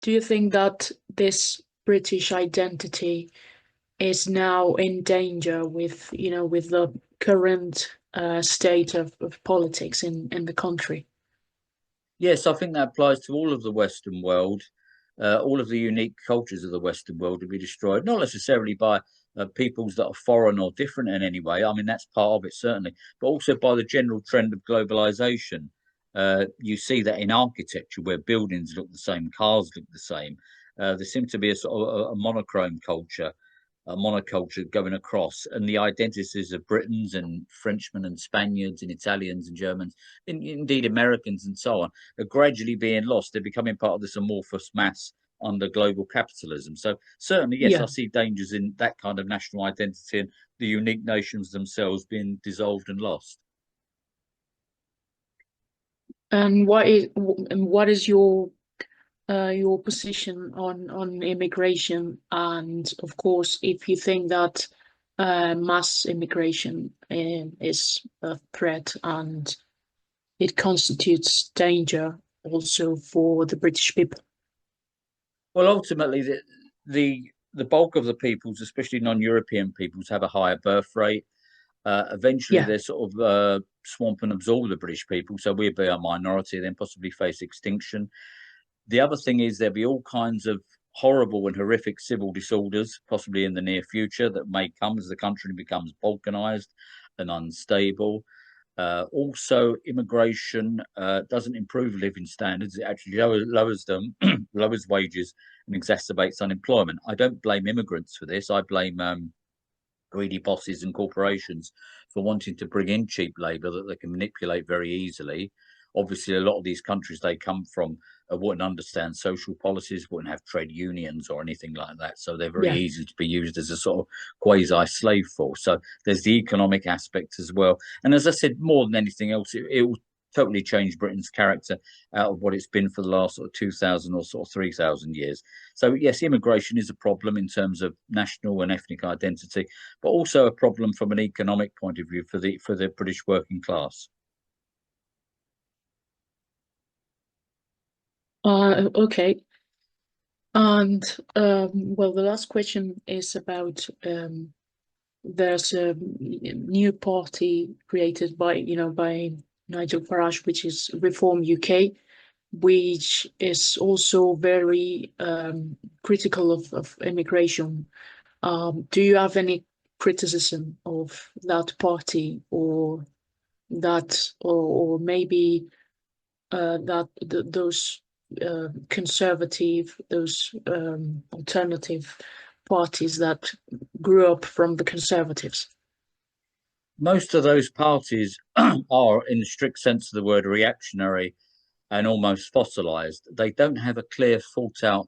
Do you think that this British identity is now in danger with, with the current state of politics in the country? Yes, I think that applies to all of the Western world. All of the unique cultures of the Western world to be destroyed, not necessarily by peoples that are foreign or different in any way. I mean, that's part of it, certainly, but also by the general trend of globalization. You see that in architecture, where buildings look the same, cars look the same. There seems to be a sort of a monochrome culture, a monoculture going across, and the identities of Britons and Frenchmen and Spaniards and Italians and Germans, indeed Americans and so on, are gradually being lost. They're becoming part of this amorphous mass under global capitalism. So certainly, yes, I Yeah. see dangers in that kind of national identity and the unique nations themselves being dissolved and lost. And what is your position on immigration? And of course, if you think that mass immigration is a threat and it constitutes danger also for the British people. Well, ultimately, the bulk of the peoples, especially non-European peoples, have a higher birth rate. Eventually, Yeah, they sort of swamp and absorb the British people, so we'd be a minority, then possibly face extinction. The other thing is there'll be all kinds of horrible and horrific civil disorders, possibly in the near future, that may come as the country becomes balkanized and unstable. Also, immigration doesn't improve living standards; it actually lowers them, lowers wages, and exacerbates unemployment. I don't blame immigrants for this. I blame greedy bosses and corporations for wanting to bring in cheap labour that they can manipulate very easily. Obviously, a lot of these countries they come from wouldn't understand social policies, wouldn't have trade unions or anything like that. So they're very yeah. easy to be used as a sort of quasi slave force. So there's the economic aspect as well. And as I said, more than anything else, it will totally change Britain's character out of what it's been for the last sort of 2,000 or sort of 3,000 years. So yes, immigration is a problem in terms of national and ethnic identity, but also a problem from an economic point of view for the British working class. Okay. And well, the last question is about there's a new party created by Nigel Farage, which is Reform UK, which is also very critical of immigration. Do you have any criticism of that party, or or maybe those conservative, those alternative parties that grew up from the conservatives? Most of those parties are, in the strict sense of the word, reactionary and almost fossilized. They don't have a clear, thought out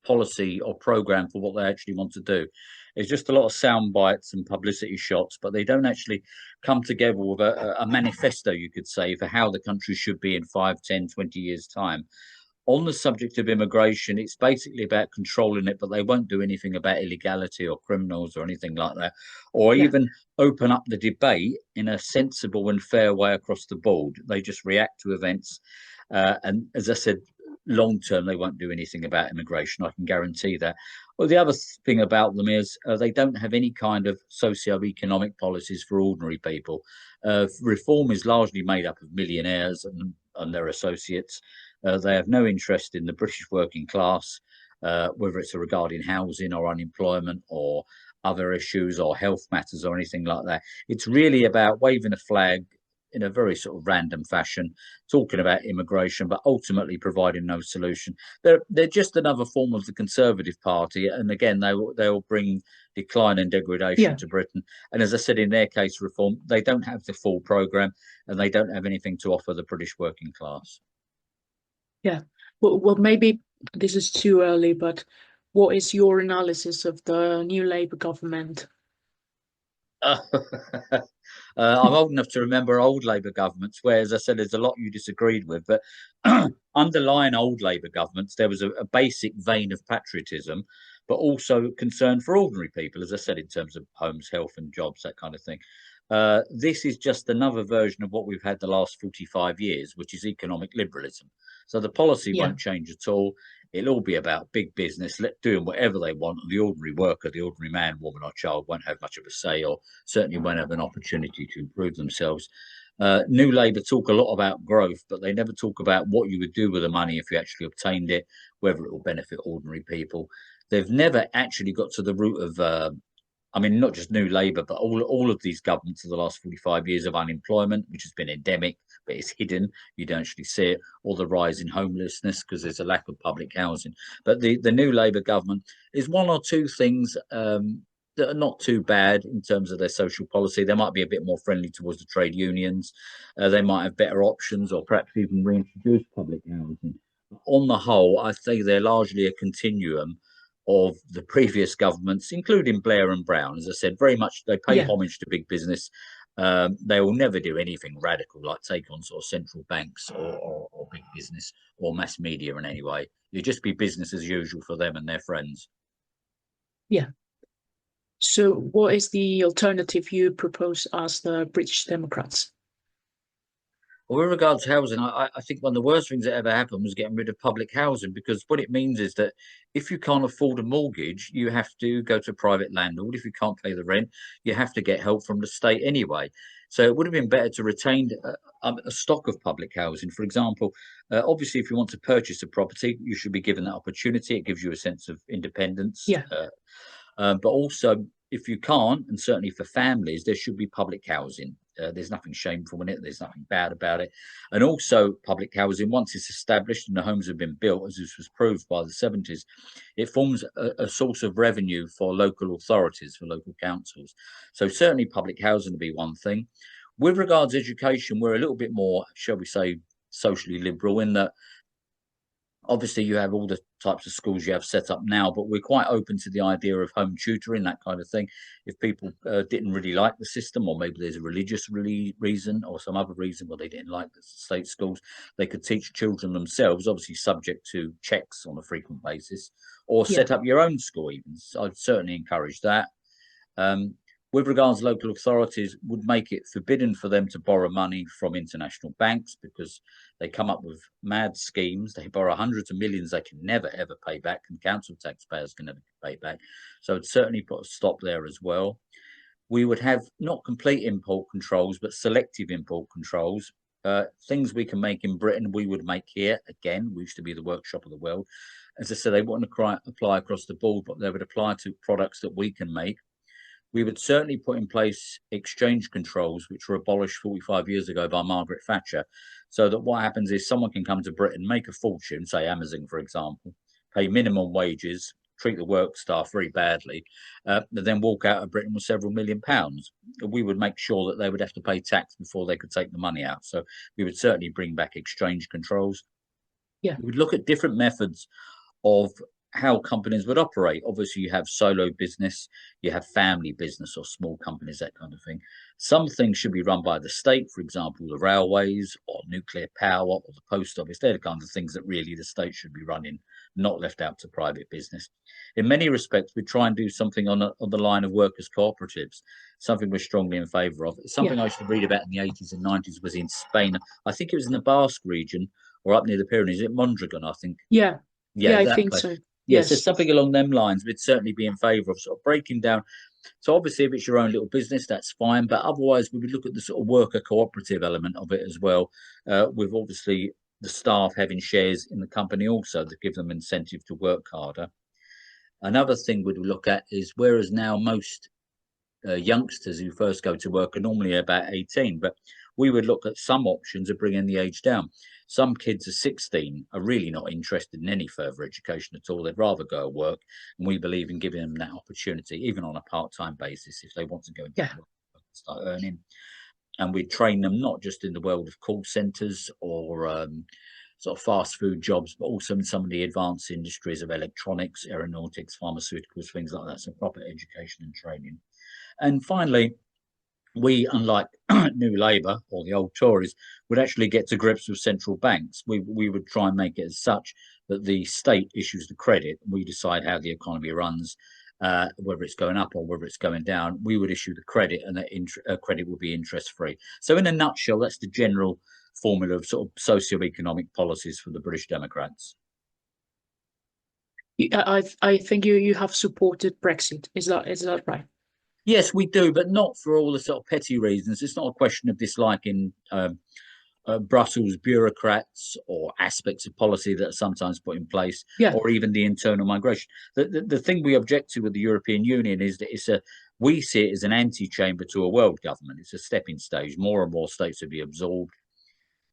policy or program for what they actually want to do. It's just a lot of sound bites and publicity shots, but they don't actually come together with a manifesto, you could say, for how the country should be in 5, 10, 20 years' time. On the subject of immigration, it's basically about controlling it, but they won't do anything about illegality or criminals or anything like that, or Yeah, even open up the debate in a sensible and fair way across the board. They just react to events. And as I said, long term, they won't do anything about immigration. I can guarantee that. Well, the other thing about them is they don't have any kind of socio-economic policies for ordinary people. Reform is largely made up of millionaires and their associates. They have no interest in the British working class, whether it's regarding housing or unemployment or other issues or health matters or anything like that. It's really about waving a flag in a very sort of random fashion, talking about immigration, but ultimately providing no solution. They're just another form of the Conservative Party, and again, they will bring decline and degradation yeah, to Britain. And as I said, in their case, reform, they don't have the full program, and they don't have anything to offer the British working class. yeah. Well, maybe this is too early, but what is your analysis of the new Labour government? I'm old enough to remember old Labour governments, where, as I said, there's a lot you disagreed with. But underlying old Labour governments, there was a basic vein of patriotism, but also concern for ordinary people, as I said, in terms of homes, health, and jobs, that kind of thing. This is just another version of what we've had the last 45 years, which is economic liberalism. So the policy Yeah. won't change at all. It'll all be about big business doing whatever they want. The ordinary worker, the ordinary man, woman, or child won't have much of a say, or certainly won't have an opportunity to improve themselves. New Labour talk a lot about growth, but they never talk about what you would do with the money if you actually obtained it, whether it will benefit ordinary people. They've never actually got to the root of I mean, not just New Labour, but all of these governments of the last 45 years of unemployment, which has been endemic, but it's hidden. You don't actually see it, or the rise in homelessness because there's a lack of public housing. But the New Labour government is one or two things that are not too bad in terms of their social policy. They might be a bit more friendly towards the trade unions. They might have better options or perhaps even reintroduce public housing. On the whole, I think they're largely a continuum of the previous governments, including Blair and Brown. As I said, very much they pay Yeah. homage to big business. They will never do anything radical like take on sort of central banks or big business or mass media in any way. It'll just be business as usual for them and their friends. Yeah. So what is the alternative you propose as the British Democrats? Well, with regards to housing, I think one of the worst things that ever happened was getting rid of public housing, because what it means is that if you can't afford a mortgage, you have to go to a private landlord. If you can't pay the rent, you have to get help from the state anyway. So it would have been better to retain a stock of public housing. For example, obviously, if you want to purchase a property, you should be given that opportunity. It gives you a sense of independence. Yeah. But also, if you can't, and certainly for families, there should be public housing. There's nothing shameful in it. There's nothing bad about it. And also, public housing, once it's established and the homes have been built, as this was proved by the 70s, it forms a source of revenue for local authorities, for local councils. So certainly public housing would be one thing. With regards to education, we're a little bit more, shall we say, socially liberal in that obviously you have all the types of schools you have set up now, but we're quite open to the idea of home tutoring, that kind of thing. If people didn't really like the system, or maybe there's a religious reason or some other reason why they didn't like the state schools, they could teach children themselves, obviously subject to checks on a frequent basis, or Yeah. set up your own school even. So I'd certainly encourage that. Um, with regards to local authorities, would make it forbidden for them to borrow money from international banks, because they come up with mad schemes. They borrow hundreds of millions they can never ever pay back, and council taxpayers can never pay back. So it'd certainly put a stop there as well. We would have not complete import controls, but selective import controls. Things we can make in Britain, we would make here. Again, we used to be the workshop of the world. As I said, they wouldn't apply across the board, but they would apply to products that we can make. We would certainly put in place exchange controls, which were abolished 45 years ago by Margaret Thatcher, so that what happens is someone can come to Britain, make a fortune, say Amazon, for example, pay minimum wages, treat the work staff very badly, then walk out of Britain with several £1 million. We would make sure that they would have to pay tax before they could take the money out. So we would certainly bring back exchange controls. Yeah. We would look at different methods of how companies would operate. Obviously, you have solo business, you have family business or small companies, that kind of thing. Some things should be run by the state, for example, the railways or nuclear power or the post office. They're the kinds of things that really the state should be running, not left out to private business. In many respects, we try and do something on the line of workers' cooperatives, something we're strongly in favour of. It's something I used to read about in the 80s and 90s, was in Spain. I think it was in the Basque region or up near the Pyrenees. Is it Mondragon, I think? Yeah. Yeah, I that think place. so. Yes, so Yes. something along them lines, we'd certainly be in favour of sort of breaking down. So obviously, if it's your own little business, that's fine. But otherwise, we would look at the sort of worker cooperative element of it as well, with obviously the staff having shares in the company also that give them incentive to work harder. Another thing we'd look at is, whereas now most youngsters who first go to work are normally about 18, but we would look at some options of bringing the age down. Some kids are 16 are really not interested in any further education at all. They'd rather go to work, and we believe in giving them that opportunity, even on a part-time basis, if they want to go into work and start earning. And we train them not just in the world of call centres or sort of fast food jobs, but also in some of the advanced industries of electronics, aeronautics, pharmaceuticals, things like that. So proper education and training. And finally, we, unlike New Labour or the old Tories, would actually get to grips with central banks. We would try and make it as such that the state issues the credit, and we decide how the economy runs. whether it's going up or whether it's going down, we would issue the credit, and that credit will be interest free. So, in a nutshell, that's the general formula of sort of socio-economic policies for the British Democrats. I think you have supported Brexit. Is that right? Yes, we do, but not for all the sort of petty reasons. It's not a question of disliking Brussels bureaucrats or aspects of policy that are sometimes put in place, Yeah. or even the internal migration. The thing we object to with the European Union is that we see it as an antechamber to a world government. It's a stepping stage. More and more states will be absorbed.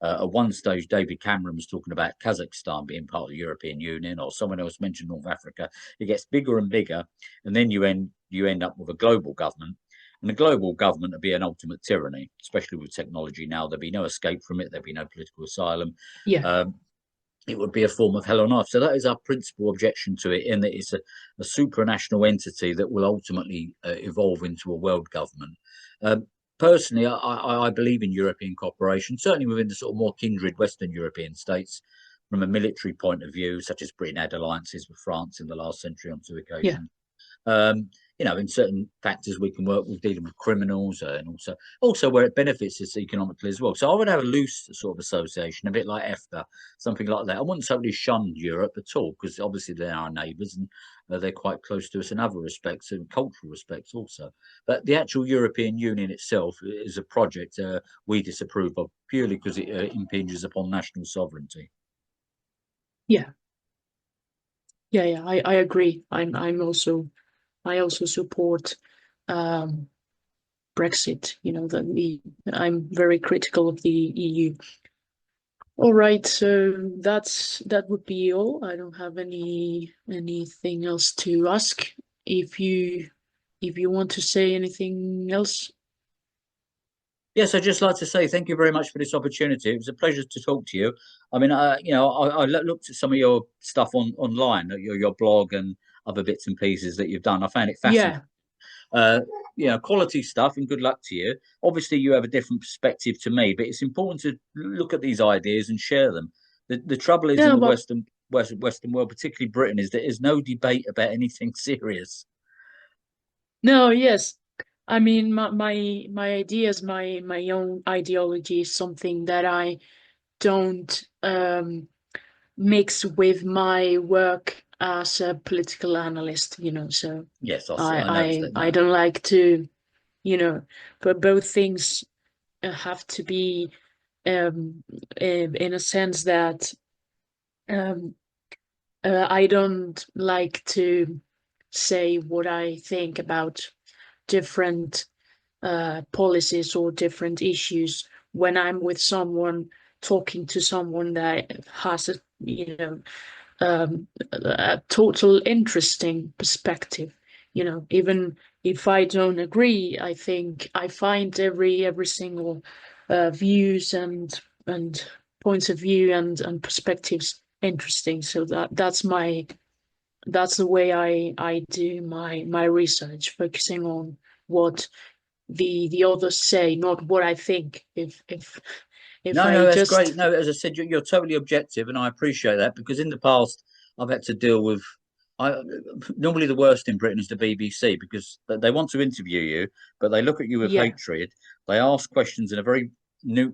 At one stage, David Cameron was talking about Kazakhstan being part of the European Union, or someone else mentioned North Africa. It gets bigger and bigger, and then you end up with a global government. And the global government would be an ultimate tyranny, especially with technology now. There'd be no escape from it. There'd be no political asylum. Yeah. It would be a form of hell on earth. So that is our principal objection to it, in that it's a supranational entity that will ultimately evolve into a world government. Personally, I believe in European cooperation, certainly within the sort of more kindred Western European states. From a military point of view, such as Britain had alliances with France in the last century on 2 occasions. Yeah. In certain factors we can work with dealing with criminals, and also where it benefits us economically as well. So I would have a loose sort of association, a bit like EFTA, something like that. I wouldn't totally shun Europe at all, because obviously they're our neighbours, and they're quite close to us in other respects, and cultural respects also. But the actual European Union itself is a project we disapprove of, purely because it impinges upon national sovereignty. Yeah. I agree. I also support Brexit. I'm very critical of the EU. All right, so that would be all. I don't have anything else to ask. If you want to say anything else. Yes, I'd just like to say thank you very much for this opportunity. It was a pleasure to talk to you. I mean, I looked at some of your stuff online, your blog and other bits and pieces that you've done. I found it fascinating. Yeah. Quality stuff, and good luck to you. Obviously, you have a different perspective to me, but it's important to look at these ideas and share them. The trouble is, in No, the but Western world, particularly Britain, is that there's no debate about anything serious. no, yes. I mean, my ideas, my own ideology is something that I don't mix with my work as a political analyst, so Yes, I noticed I that. I No, don't like to, but both things have to be in a sense that um, I don't like to say what I think about different policies or different issues when I'm with someone, talking to someone that has a total interesting perspective. Even if I don't agree, I think I find every single views and points of view and perspectives interesting. So that's the way I do my research, focusing on what the others say, not what I think. If no, I that's great. just No, as I said, you're totally objective, and I appreciate that, because in the past I've had to deal with. I Normally the worst in Britain is the BBC, because they want to interview you, but they look at you with yeah hatred. They ask questions in a very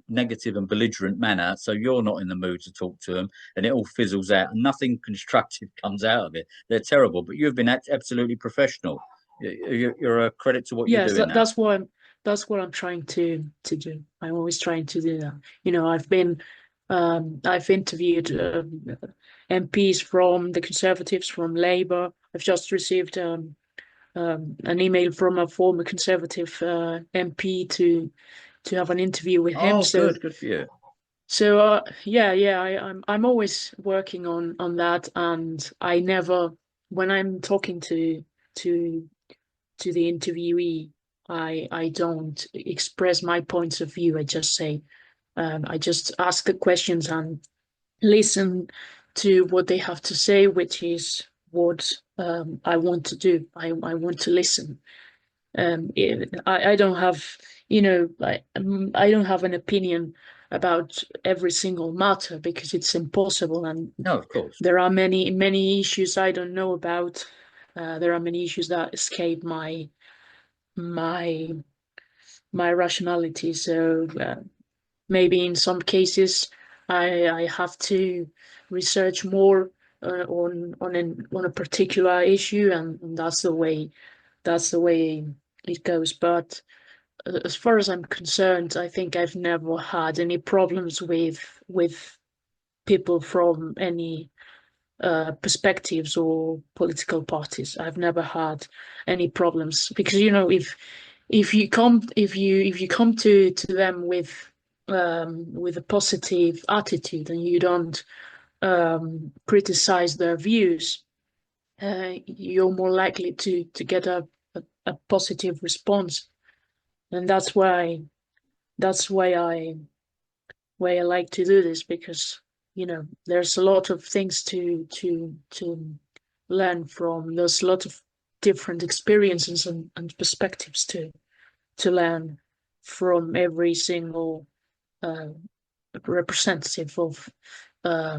negative and belligerent manner, so you're not in the mood to talk to them, and it all fizzles out, and nothing constructive comes out of it. They're terrible, but you've been absolutely professional. You're a credit to what you're yes, doing now. that's what I'm trying to do. I'm always trying to do that. I've interviewed MPs from the Conservatives, from Labour. I've just received an email from a former Conservative MP to have an interview with him. Oh, So good for you. I'm always working on that, and I never, when I'm talking to the interviewee, I don't express my points of view. I just say, I just ask the questions and listen to what they have to say, which is what I want to do. I want to listen. I don't have, I don't have an opinion about every single matter, because it's impossible, and No, of course. there are many issues I don't know about, There are many issues that escape my my rationality. So maybe in some cases I have to research more on a particular issue, and that's the way it goes. But as far as I'm concerned, I think I've never had any problems with people from any perspectives or political parties. I've never had any problems because if you come to them with a positive attitude and you don't criticize their views, you're more likely to get a positive response, and that's why I like to do this, because there's a lot of things to learn from. There's a lot of different experiences and perspectives to learn from every single uh, representative of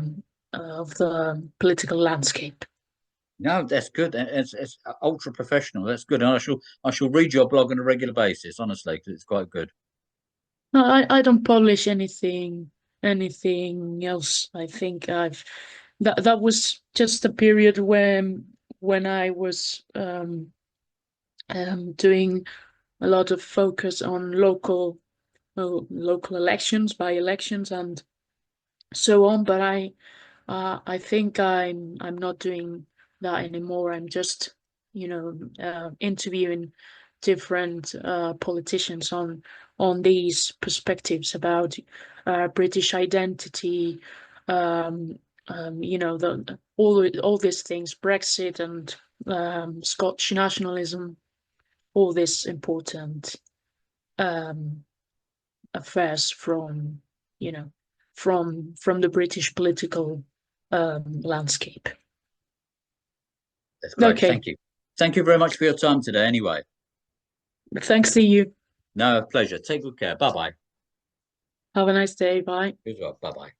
the political landscape. No, that's good. It's ultra professional. That's good. And I shall read your blog on a regular basis, honestly, because it's quite good. No, I don't publish anything else. I think that was just a period when I was doing a lot of focus on local elections, by elections, and so on. But I think I'm not doing that anymore. I'm just interviewing different politicians on these perspectives about British identity, all these things, Brexit and Scottish nationalism, all these important um, affairs you know from the British political landscape. That's great. Okay, Thank you. Thank you very much for your time today, anyway. thanks to you. No, pleasure. Take good care. Bye bye. Have a nice day. Bye. As well. Bye bye.